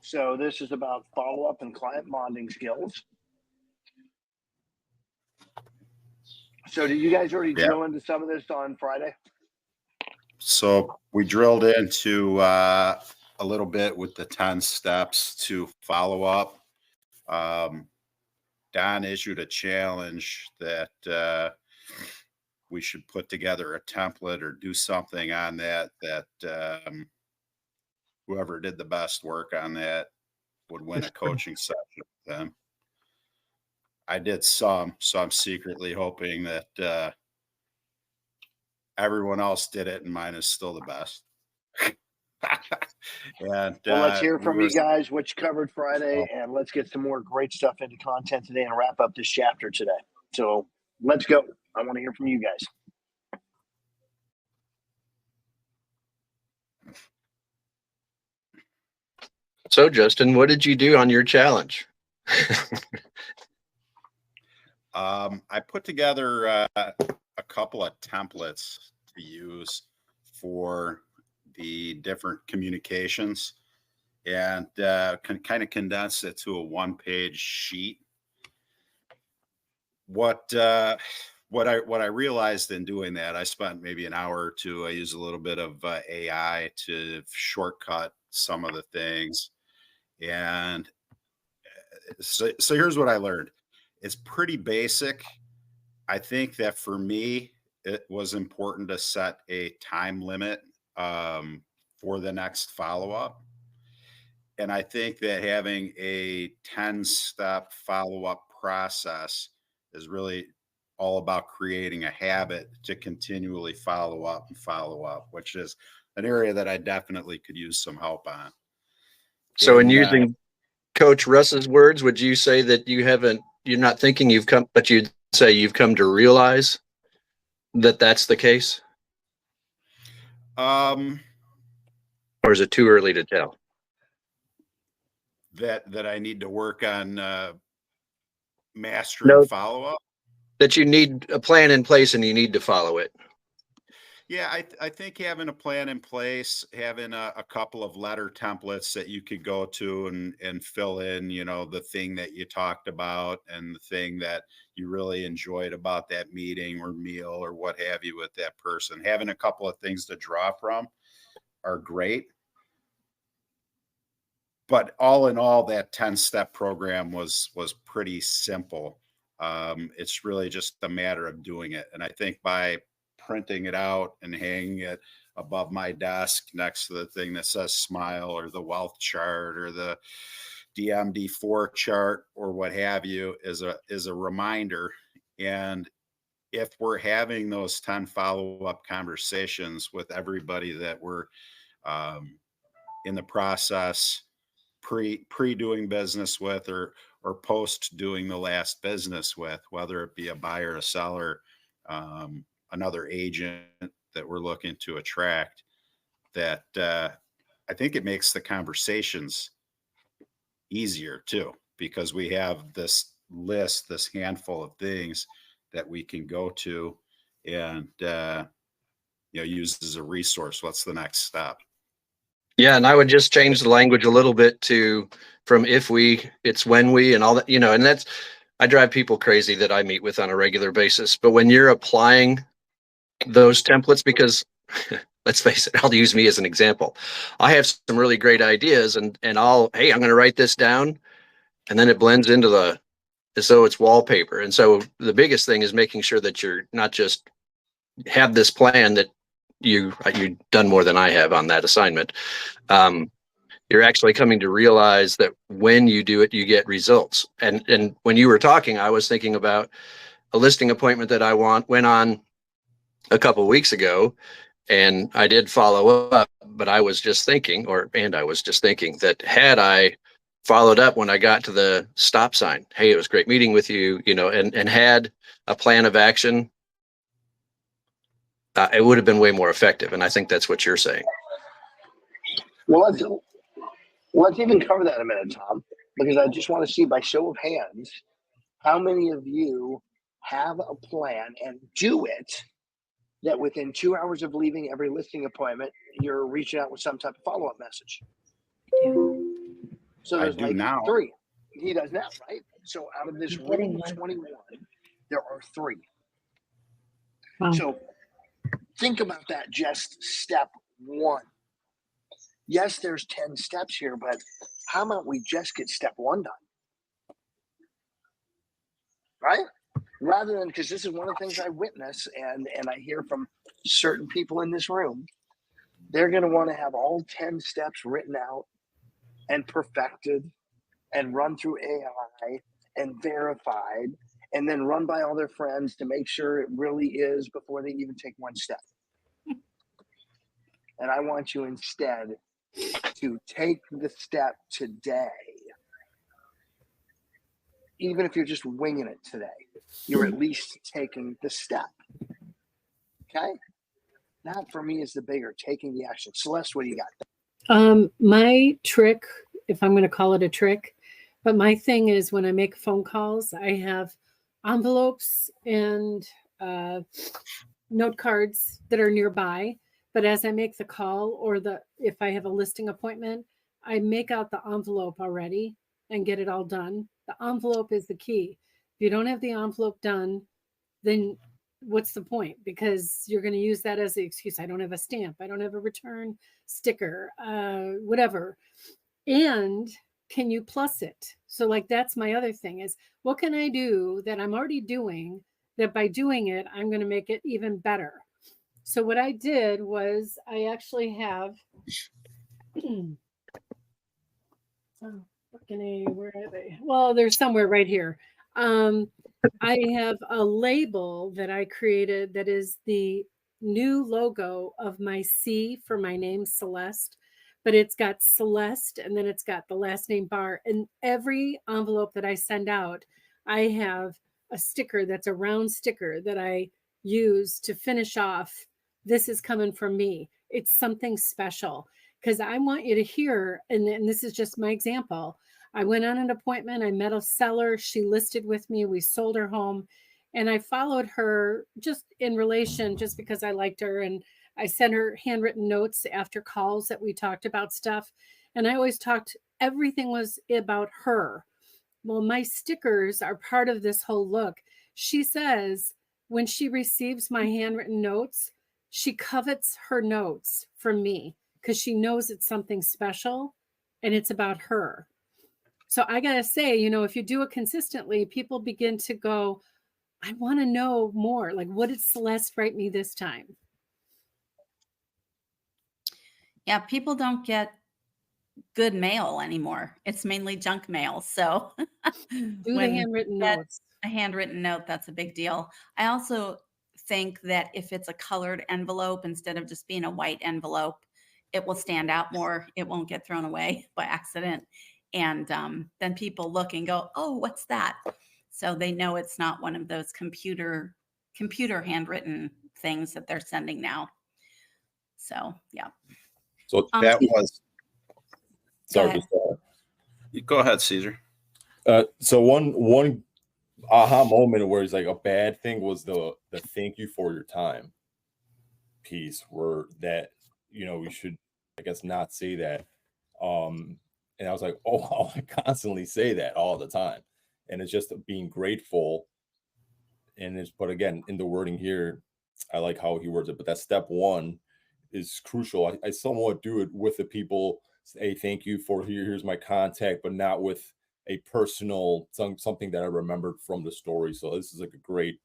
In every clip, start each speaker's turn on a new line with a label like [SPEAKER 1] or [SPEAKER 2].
[SPEAKER 1] So this is about follow-up and client bonding skills. So did you guys already drill into some of this on Friday?
[SPEAKER 2] So we drilled into a little bit with the 10 steps to follow up. Don issued a challenge that we should put together a template or do something on that whoever did the best work on that would win a coaching session with them. I did some, so I'm secretly hoping that everyone else did it and mine is still the best.
[SPEAKER 1] And well, let's hear from you guys what you covered Friday, and let's get some more great stuff into content today and wrap up this chapter today. So let's go. I want to hear from you guys.
[SPEAKER 3] So, Justin, what did you do on your challenge?
[SPEAKER 2] I put together a couple of templates to use for the different communications and can kind of condense it to a one-page sheet. What I realized in doing that, I spent maybe an hour or two. I used a little bit of AI to shortcut some of the things. And so here's what I learned. It's pretty basic. I think that for me, it was important to set a time limit for the next follow-up. And I think that having a 10-step follow-up process is really all about creating a habit to continually follow up, which is an area that I definitely could use some help on.
[SPEAKER 3] So in using Coach Russ's words, would you say that you're not thinking you've come, but you'd say you've come to realize that that's the case? Or is it too early to tell?
[SPEAKER 2] That I need to work on mastering follow-up?
[SPEAKER 3] That you need a plan in place and you need to follow it.
[SPEAKER 2] Yeah, I think having a plan in place, having a couple of letter templates that you could go to and fill in, the thing that you talked about and the thing that you really enjoyed about that meeting or meal or what have you with that person. Having a couple of things to draw from are great. But all in all, that 10-step program was pretty simple. It's really just a matter of doing it. And I think by printing it out and hanging it above my desk next to the thing that says smile or the wealth chart or the DMD4 chart or what have you is a reminder. And if we're having those 10 follow-up conversations with everybody that we're in the process pre doing business with or post doing the last business with, whether it be a buyer, a seller, another agent that we're looking to attract, that I think it makes the conversations easier too, because we have this list, this handful of things that we can go to and use as a resource. What's the next step?
[SPEAKER 3] Yeah, and I would just change the language a little bit from it's when we and all that, and that's, I drive people crazy that I meet with on a regular basis. But when you're applying those templates, because let's face it, I'll use me as an example. I have some really great ideas and I'm going to write this down, and then it blends into as though it's wallpaper. And so the biggest thing is making sure that you're not just have this plan that you've done more than I have on that assignment. You're actually coming to realize that when you do it, you get results. And when you were talking, I was thinking about a listing appointment that I went on a couple of weeks ago, and I did follow up, but I was just thinking that had I followed up when I got to the stop sign, hey, it was great meeting with you, and had a plan of action, it would have been way more effective. And I think that's what you're saying.
[SPEAKER 1] Well, let's even cover that in a minute, Tom, because I just want to see by show of hands, how many of you have a plan and do it that within 2 hours of leaving every listing appointment, you're reaching out with some type of follow-up message? So
[SPEAKER 2] I
[SPEAKER 1] there's
[SPEAKER 2] do
[SPEAKER 1] like
[SPEAKER 2] now.
[SPEAKER 1] 3. He does now, right? So out of this room of 21, there are 3.
[SPEAKER 4] Wow.
[SPEAKER 1] So think about that, just step 1. Yes, there's 10 steps here, but how about we just get step 1 done? Right? Rather than, because this is one of the things I witness and I hear from certain people in this room, they're going to want to have all 10 steps written out and perfected and run through AI and verified and then run by all their friends to make sure it really is before they even take 1 step. And I want you instead to take the step today. Even if you're just winging it today, you're at least taking the step. Okay? That for me is the bigger, taking the action. Celeste, what do you got?
[SPEAKER 4] My trick, if I'm going to call it a trick, but my thing is when I make phone calls, I have envelopes and note cards that are nearby. But as I make the call or if I have a listing appointment, I make out the envelope already and get it all done. The envelope is the key. If you don't have the envelope done, then what's the point? Because you're going to use that as the excuse. I don't have a stamp. I don't have a return sticker, whatever. And can you plus it? So like, that's my other thing is what can I do that I'm already doing that by doing it, I'm going to make it even better. So what I did was I actually have, where are they? Well, they're somewhere right here. I have a label that I created that is the new logo of my C for my name, Celeste, but it's got Celeste and then it's got the last name Bar. And every envelope that I send out, I have a sticker that's a round sticker that I use to finish off. This is coming from me. It's something special because I want you to hear, and this is just my example. I went on an appointment. I met a seller. She listed with me. We sold her home. And I followed her just in relation, just because I liked her. And I sent her handwritten notes after calls that we talked about stuff. And I always everything was about her. Well, my stickers are part of this whole look. She says when she receives my handwritten notes, she covets her notes from me because she knows it's something special and it's about her. So I got to say, if you do it consistently, people begin to go, I want to know more. Like, what did Celeste write me this time?
[SPEAKER 5] Yeah, people don't get good mail anymore. It's mainly junk mail. So
[SPEAKER 4] Do the handwritten notes.
[SPEAKER 5] A handwritten note, that's a big deal. I also think that if it's a colored envelope instead of just being a white envelope, it will stand out more. It won't get thrown away by accident. And then people look and go, oh, what's that? So they know it's not one of those computer handwritten things that they're sending now. So, yeah.
[SPEAKER 2] So that was,
[SPEAKER 6] sorry.
[SPEAKER 2] go ahead, Caesar.
[SPEAKER 6] So one aha moment where it's like a bad thing was the thank you for your time piece, where that, we should, I guess, not say that. And I was like, oh, I constantly say that all the time. And it's just being grateful. But again, in the wording here, I like how he words it, but that step 1 is crucial. I somewhat do it with the people, say, thank you for here's my contact, but not with a personal, something that I remembered from the story. So this is like a great,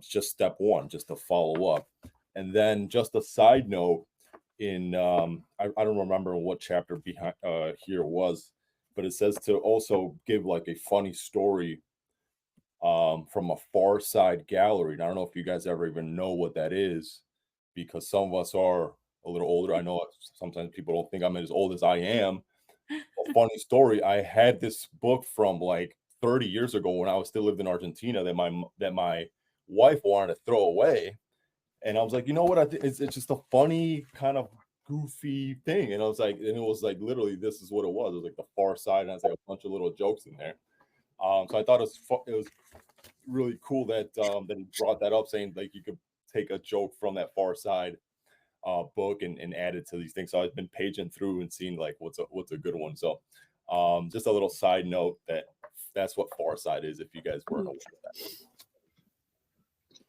[SPEAKER 6] just step 1, just to follow up. And then just a side note, in I don't remember what chapter behind here was, but it says to also give like a funny story from a Far Side gallery. And I don't know if you guys ever even know what that is, because some of us are a little older. I know sometimes people don't think I'm as old as I am. A funny story, I had this book from like 30 years ago when I was still living in Argentina that my wife wanted to throw away. And I was like, you know what? It's just a funny kind of goofy thing. And I was like, and it was like literally this is what it was. It was like the Far Side, and I was like a bunch of little jokes in there. So I thought it was really cool that that he brought that up, saying like you could take a joke from that Far Side book and add it to these things. So I've been paging through and seeing like what's a good one. So Just a little side note that's what Farsight is, if you guys weren't aware of that.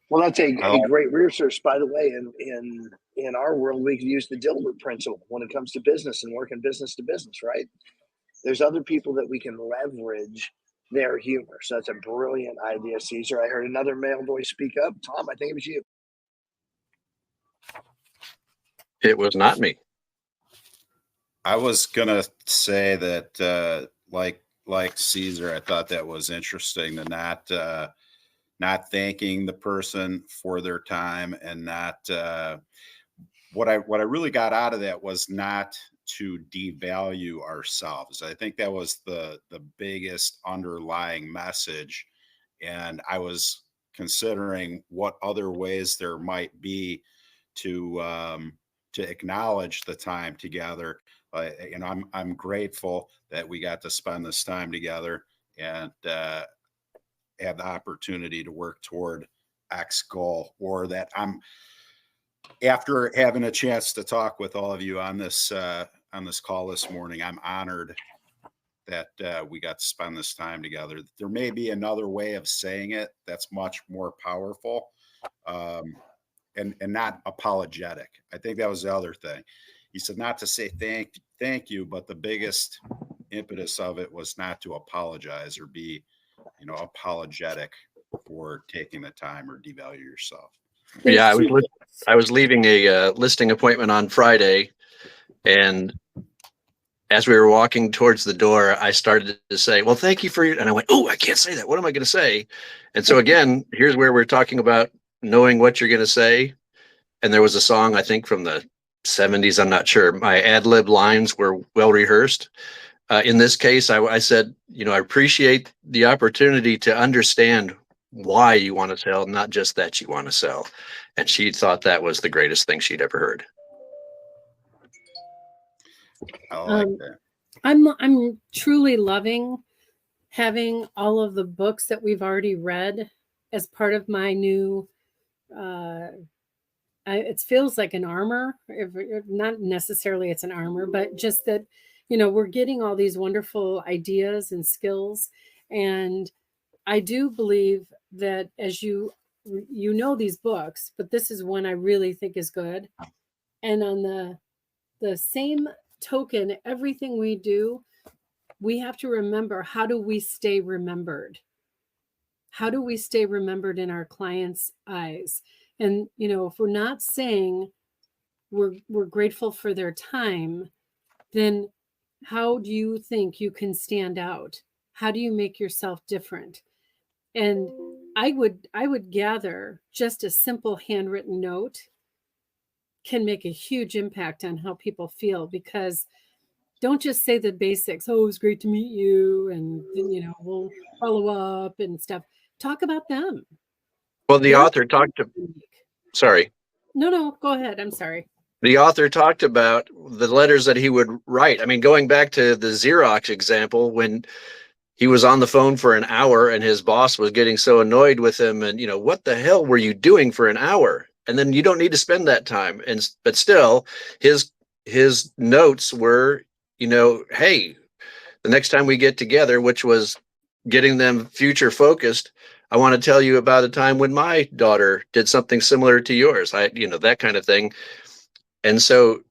[SPEAKER 1] Well, that's a great research, by the way. In our world, we can use the Dilbert principle when it comes to business and working business to business, right? There's other people that we can leverage their humor. So that's a brilliant idea, Caesar. I heard another male voice speak up. Tom, I think it was you.
[SPEAKER 3] It was not me.
[SPEAKER 2] I was gonna say that, like Caesar, I thought that was interesting to not thanking the person for their time, and not what I really got out of that was not to devalue ourselves. I think that was the biggest underlying message, and I was considering what other ways there might be to acknowledge the time together. And I'm grateful that we got to spend this time together and have the opportunity to work toward X goal, or that after having a chance to talk with all of you on this call this morning, I'm honored that we got to spend this time together. There may be another way of saying it that's much more powerful, and not apologetic. I think that was the other thing. He said not to say thank you, but the biggest impetus of it was not to apologize or be, apologetic for taking the time or devalue yourself.
[SPEAKER 3] Yeah, I was leaving a listing appointment on Friday, and as we were walking towards the door, I started to say, well, thank you for your, and I went, oh, I can't say that. What am I going to say? And so again, here's where we're talking about knowing what you're going to say. And there was a song, I think from the 70s, I'm not sure. My ad lib lines were well rehearsed. In this case, I said, I appreciate the opportunity to understand why you want to sell, not just that you want to sell. And she thought that was the greatest thing she'd ever heard.
[SPEAKER 2] I like that.
[SPEAKER 4] I'm truly loving having all of the books that we've already read as part of my new it feels like an armor, not necessarily it's an armor, but just that, we're getting all these wonderful ideas and skills. And I do believe that as these books, but this is one I really think is good. And on the same token, everything we do, we have to remember, how do we stay remembered? How do we stay remembered in our clients' eyes? And, if we're not saying we're grateful for their time, then how do you think you can stand out? How do you make yourself different? And I would gather just a simple handwritten note can make a huge impact on how people feel, because don't just say the basics. Oh, it was great to meet you. And, we'll follow up and stuff. Talk about them.
[SPEAKER 3] Well, the author talked to, sorry.
[SPEAKER 4] No, go ahead. I'm sorry.
[SPEAKER 3] The author talked about the letters that he would write. I mean, going back to the Xerox example, when he was on the phone for an hour and his boss was getting so annoyed with him, and, what the hell were you doing for an hour? And then you don't need to spend that time. But still, his notes were, hey, the next time we get together, which was getting them future focused, I want to tell you about a time when my daughter did something similar to yours. That kind of thing. And so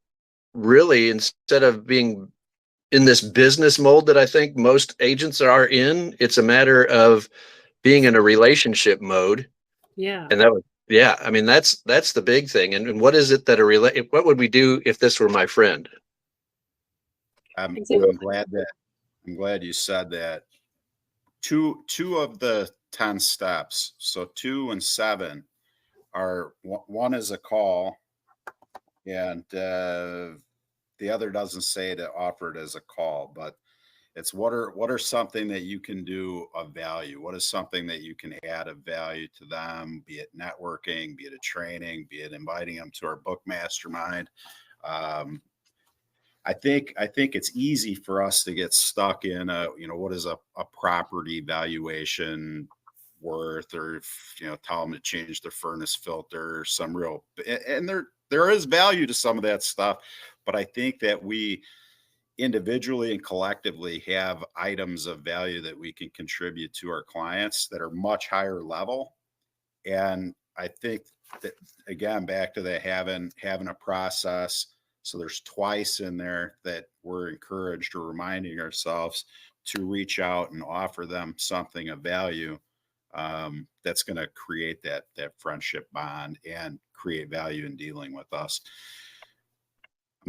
[SPEAKER 3] really, instead of being in this business mold that I think most agents are in, it's a matter of being in a relationship mode.
[SPEAKER 4] Yeah.
[SPEAKER 3] And that's the big thing. And what is it that what would we do if this were my friend?
[SPEAKER 2] I'm glad you said that. Two of the 10 steps, so 2 and 7, are one is a call, and the other doesn't say to offer it as a call, but it's what are something that you can do of value? What is something that you can add of value to them, be it networking, be it a training, be it inviting them to our book Mastermind. I think it's easy for us to get stuck in what is a property valuation worth, or tell them to change their furnace filter, some real, and there is value to some of that stuff. But I think that we, individually and collectively have items of value that we can contribute to our clients that are much higher level. And I think that, again, back to the having a process. So there's twice in there that we're encouraged or reminding ourselves to reach out and offer them something of value that's going to create that friendship bond and create value in dealing with us.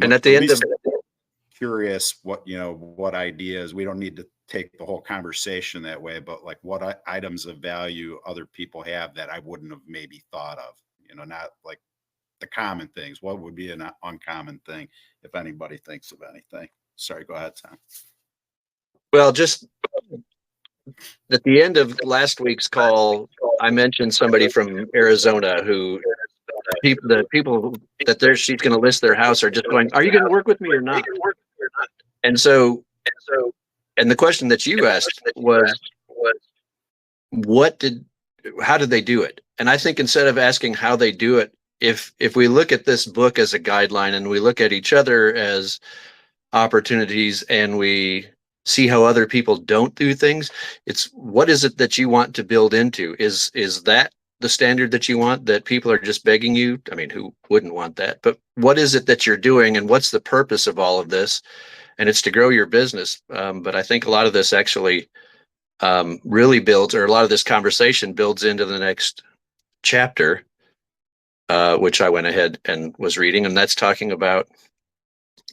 [SPEAKER 3] And at the end of
[SPEAKER 2] curious what ideas, we don't need to take the whole conversation that way, but like what items of value other people have that I wouldn't have maybe thought of, not like the common things. What would be an uncommon thing if anybody thinks of anything? Sorry, go ahead, Tom.
[SPEAKER 3] Well, just at the end of last week's call, I mentioned somebody from Arizona who the people that she's going to list their house are just going, are you going to work with me or not? And so, and the question that you asked was, how did they do it? And I think instead of asking how they do it, if we look at this book as a guideline and we look at each other as opportunities and we see how other people don't do things, it's what is it that you want to build into? Is that the standard that you want, that people are just begging you? I mean, who wouldn't want that? But what is it that you're doing and what's the purpose of all of this? And it's to grow your business. But I think a lot of this actually really builds, or a lot of this conversation builds into the next chapter, which I went ahead and was reading, and that's talking about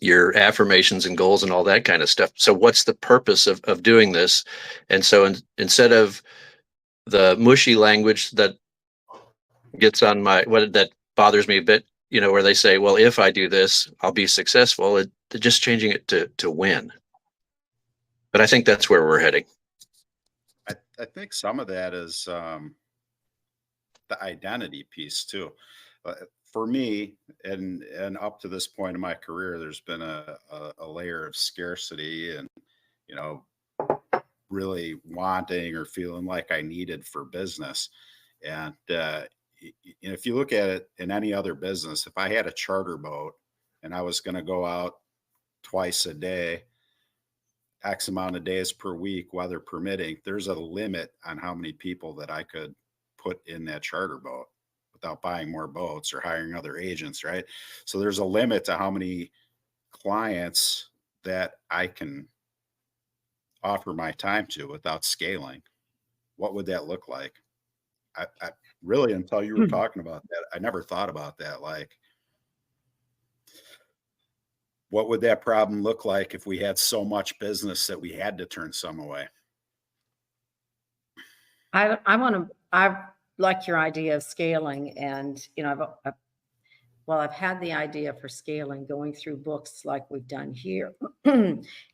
[SPEAKER 3] your affirmations and goals and all that kind of stuff. So what's the purpose of doing this? And so instead of the mushy language that gets on that bothers me a bit, where they say, well, if I do this, I'll be successful. They're just changing it to win. But I think that's where we're heading.
[SPEAKER 2] I think some of that is the identity piece too. For me, and up to this point in my career, there's been a layer of scarcity and, really wanting or feeling like I needed for business. And if you look at it in any other business, if I had a charter boat and I was going to go out twice a day, X amount of days per week, weather permitting, there's a limit on how many people that I could put in that charter boat without buying more boats or hiring other agents, right? So there's a limit to how many clients that I can offer my time to without scaling. What would that look like? I really, until you were talking about that, I never thought about that. Like, what would that problem look like if we had so much business that we had to turn some away?
[SPEAKER 7] I like your idea of scaling, and I've had the idea for scaling. Going through books like we've done here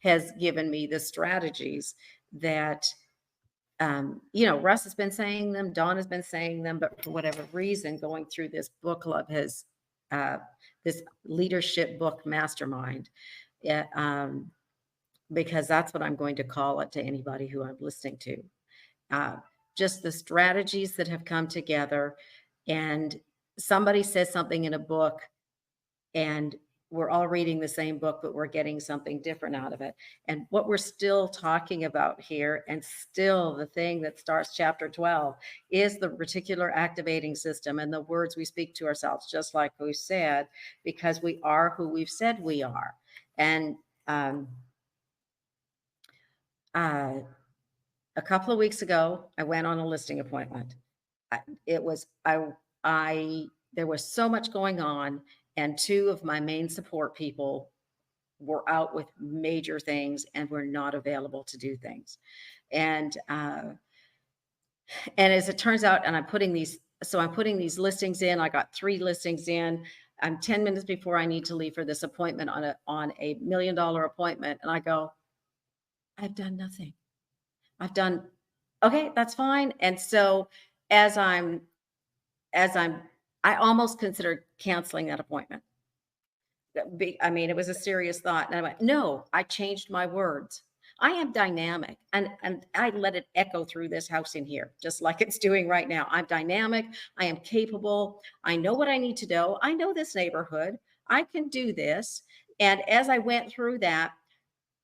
[SPEAKER 7] has given me the strategies that Russ has been saying them, Dawn has been saying them, but for whatever reason, going through this book club has this leadership book mastermind, because that's what I'm going to call it to anybody who I'm listening to. Just the strategies that have come together, and somebody says something in a book and we're all reading the same book, but we're getting something different out of it. And what we're still talking about here, and still the thing that starts chapter 12, is the reticular activating system and the words we speak to ourselves, just like we said, because we are who we've said we are. And a couple of weeks ago, I went on a listing appointment. There was so much going on, and two of my main support people were out with major things and were not available to do things. And as it turns out, and I'm putting these listings in. I got 3 listings in. I'm 10 minutes before I need to leave for this appointment on a $1 million appointment, and I go, I've done nothing. Okay, that's fine. And so I almost considered canceling that appointment. It was a serious thought. And I went, no, I changed my words. I am dynamic, and I let it echo through this house in here, just like it's doing right now. I'm dynamic. I am capable. I know what I need to do. I know this neighborhood. I can do this. And as I went through that,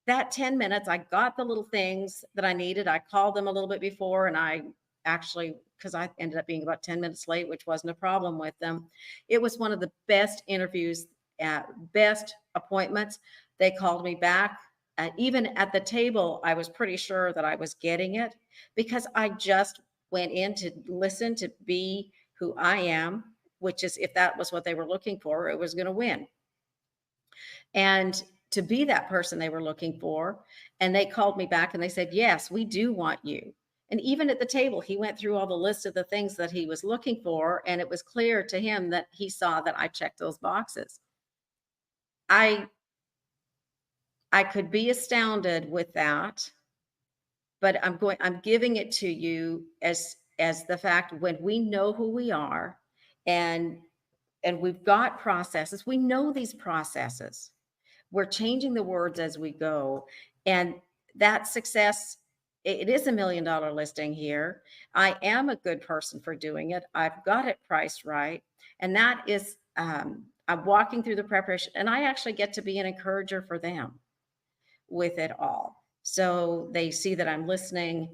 [SPEAKER 7] that 10 minutes, I got the little things that I needed. I called them a little bit before, and I actually, because I ended up being about 10 minutes late, which wasn't a problem with them. It was one of the best interviews, best appointments. They called me back. Even at the table, I was pretty sure that I was getting it because I just went in to listen, to be who I am, which is, if that was what they were looking for, it was going to win. And to be that person they were looking for. And they called me back and they said, yes, we do want you. And even at the table, he went through all the list of the things that he was looking for. And it was clear to him that he saw that I checked those boxes. I could be astounded with that, but I'm giving it to you as the fact, when we know who we are and we've got processes, we know these processes. We're changing the words as we go. And that success, it is $1 million listing here. I am a good person for doing it. I've got it priced right. And that is, I'm walking through the preparation, and I actually get to be an encourager for them with it all. So they see that I'm listening.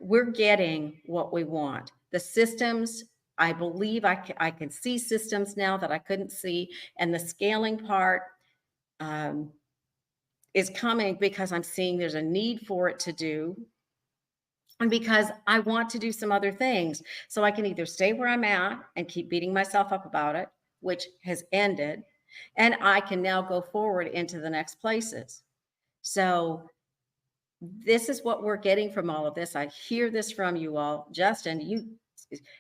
[SPEAKER 7] We're getting what we want. The systems, I believe I can see systems now that I couldn't see. And the scaling part is coming because I'm seeing there's a need for it to do. And because I want to do some other things. So I can either stay where I'm at and keep beating myself up about it, which has ended, and I can now go forward into the next places. So this is what we're getting from all of this. I hear this from you all. Justin, you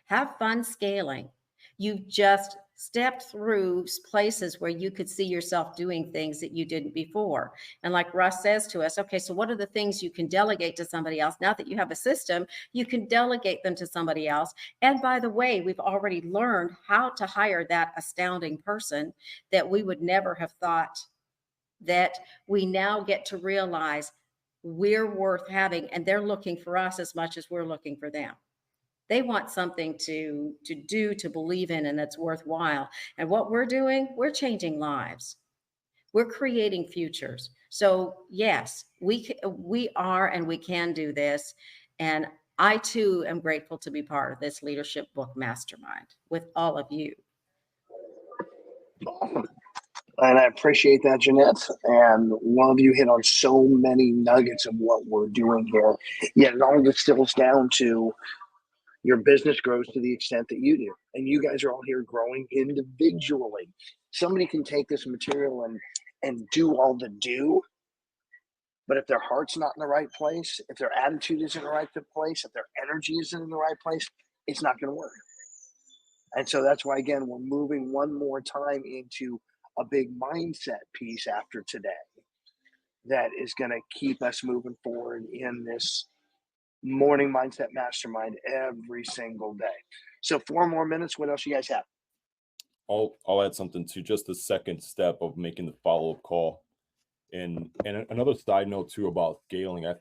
[SPEAKER 7] have fun scaling. You've just stepped through places where you could see yourself doing things that you didn't before. And like Russ says to us, okay, so what are the things you can delegate to somebody else? Now that you have a system, you can delegate them to somebody else. And by the way, we've already learned how to hire that astounding person that we would never have thought, that we now get to realize we're worth having, and they're looking for us as much as we're looking for them. They want something to do, to believe in, and that's worthwhile. And what we're doing, we're changing lives. We're creating futures. So yes, we are, and we can do this. And I too am grateful to be part of this leadership book mastermind with all of you.
[SPEAKER 1] Awesome. And I appreciate that, Jeanette. And one of you hit on so many nuggets of what we're doing here. Yet it all distills down to your business grows to the extent that you do. And you guys are all here growing individually. Somebody can take this material and do all the do. But if their heart's not in the right place, if their attitude isn't in the right place, if their energy isn't in the right place, it's not going to work. And so that's why, again, we're moving one more time into a big mindset piece after today that is going to keep us moving forward in this morning mindset mastermind every single day. So 4 more minutes. What else you guys have?
[SPEAKER 6] I'll add something to just the second step of making the follow-up call. And another side note too about scaling.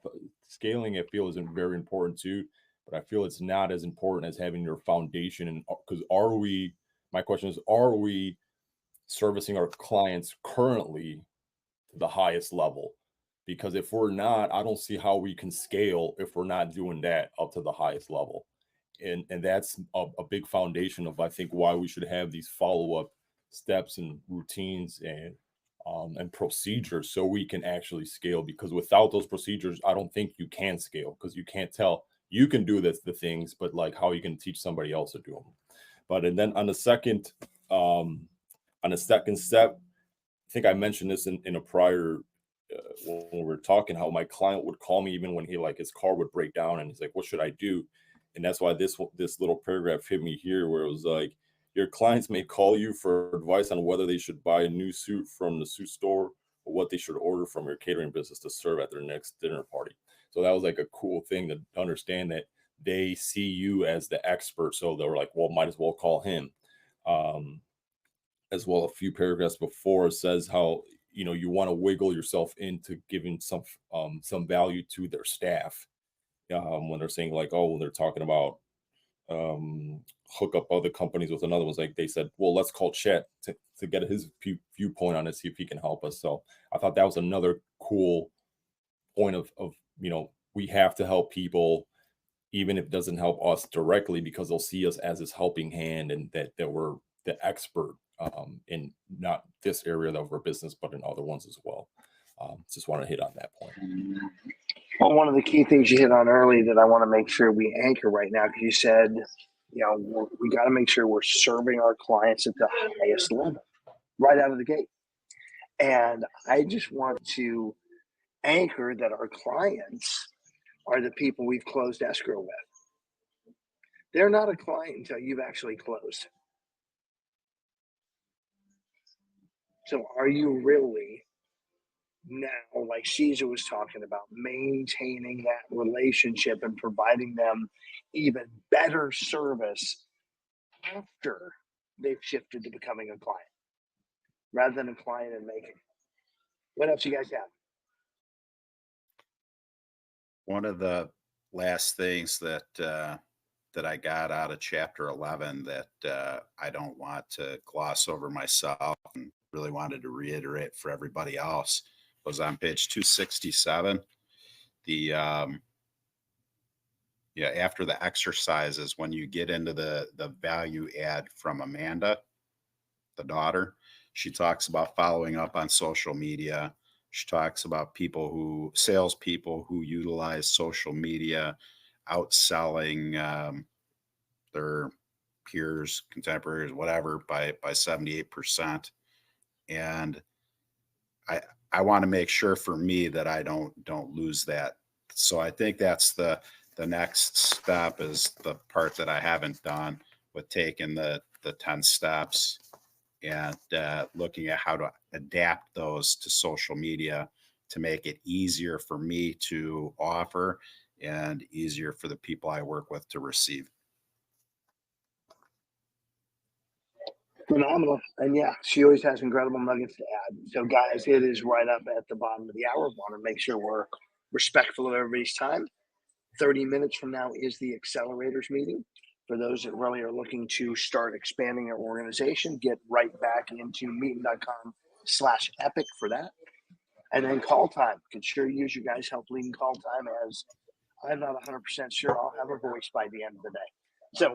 [SPEAKER 6] Scaling, I feel, isn't very important too, but I feel it's not as important as having your foundation. And because my question is, are we servicing our clients currently to the highest level? Because if we're not, I don't see how we can scale if we're not doing that up to the highest level. And that's a big foundation of, I think, why we should have these follow-up steps and routines and procedures so we can actually scale. Because without those procedures, I don't think you can scale, because you can't tell. You can do the things, but like how you can teach somebody else to do them. But and then on the second step, I think I mentioned this in a prior when we were talking, how my client would call me even when his car would break down, and he's like, what should I do? And that's why this little paragraph hit me here, where it was like, your clients may call you for advice on whether they should buy a new suit from the suit store or what they should order from your catering business to serve at their next dinner party. So that was like a cool thing to understand, that they see you as the expert. So they were like, well, might as well call him. As well, a few paragraphs before, it says how, you want to wiggle yourself into giving some value to their staff. When they're saying like, oh, when they're talking about hook up other companies with another one's like they said, well, let's call Chet to get his viewpoint on it, see if he can help us. So I thought that was another cool point of we have to help people, even if it doesn't help us directly, because they'll see us as this helping hand, and that we're the expert in not this area of our business, but in other ones as well. Just want to hit on that point.
[SPEAKER 1] Well, one of the key things you hit on early that I want to make sure we anchor right now, because you said, we got to make sure we're serving our clients at the highest level right out of the gate. And I just want to anchor that our clients are the people we've closed escrow with. They're not a client until you've actually closed. So are you really now, like Caesar was talking about, maintaining that relationship and providing them even better service after they've shifted to becoming a client rather than a client in making? What else you guys have?
[SPEAKER 2] One of the last things that I got out of chapter 11 that I don't want to gloss over myself and really wanted to reiterate for everybody else was on page 267. The after the exercises, when you get into the value add from Amanda, the daughter, she talks about following up on social media. She talks about salespeople who utilize social media, outselling their peers, contemporaries, whatever, by 78%. And I want to make sure for me that I don't lose that. So I think that's the next step, is the part that I haven't done with taking the 10 steps and looking at how to adapt those to social media to make it easier for me to offer and easier for the people I work with to receive.
[SPEAKER 1] Phenomenal. And yeah, she always has incredible nuggets to add. So guys, it is right up at the bottom of the hour. Want to make sure we're respectful of everybody's time. 30 minutes from now is the accelerators meeting. For those that really are looking to start expanding their organization, get right back into meeting.com/epic for that. And then call time. Could sure use you guys help leading call time, as I'm not 100% sure I'll have a voice by the end of the day.